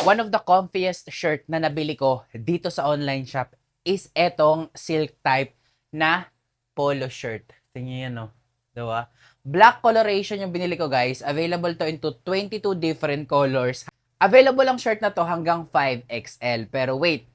One of the comfiest shirt na nabili ko dito sa online shop is etong silk type na polo shirt. Tingnan yan, no? Diba? Black coloration yung binili ko, guys. Available to into 22 different colors. Available ang shirt na to hanggang 5XL. Pero wait,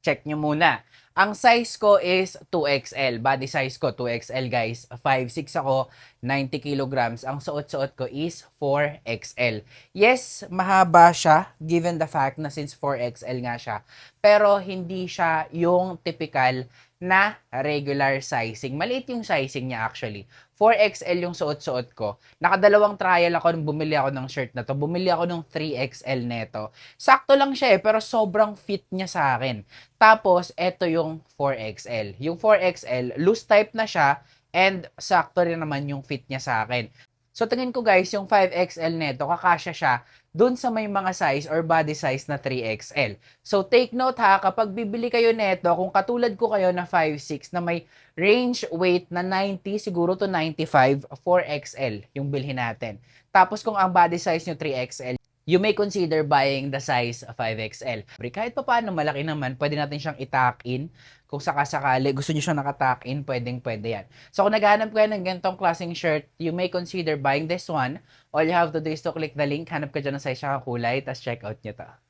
check nyo muna. Ang size ko is 2XL. Body size ko, 2XL, guys. 5'6 ako, 90 kilograms. Ang suot-suot ko is 4XL. Yes, mahaba siya, given the fact na since 4XL nga siya. Pero hindi siya yung typical na regular sizing. Maliit yung sizing niya actually. 4XL yung suot-suot ko. Nakadalawang trial ako nung bumili ako ng shirt na to. Bumili ako ng 3XL neto. Sakto lang siya pero sobrang fit niya sa akin. Tapos, eto yung 4XL. Yung 4XL, loose type na siya and sakto rin naman yung fit niya sa akin. So, tingin ko guys, yung 5XL neto, kakasya siya dun sa may mga size or body size na 3XL. So, take note ha, kapag bibili kayo neto, kung katulad ko kayo na 5'6 na may range weight na 90 siguro to 95, 4XL yung bilhin natin. Tapos, kung ang body size nyo 3XL, you may consider buying the size 5XL. Kahit pa paano malaki naman, pwede natin siyang i-tuck in. Kung sakasakali, gusto niyo siyang naka-tuck in, pwede yan. So kung naghahanap kayo ng ganitong klaseng shirt, you may consider buying this one. All you have to do is to click the link, hanap ka dyan ng size siya kulay, tapos check out nyo to.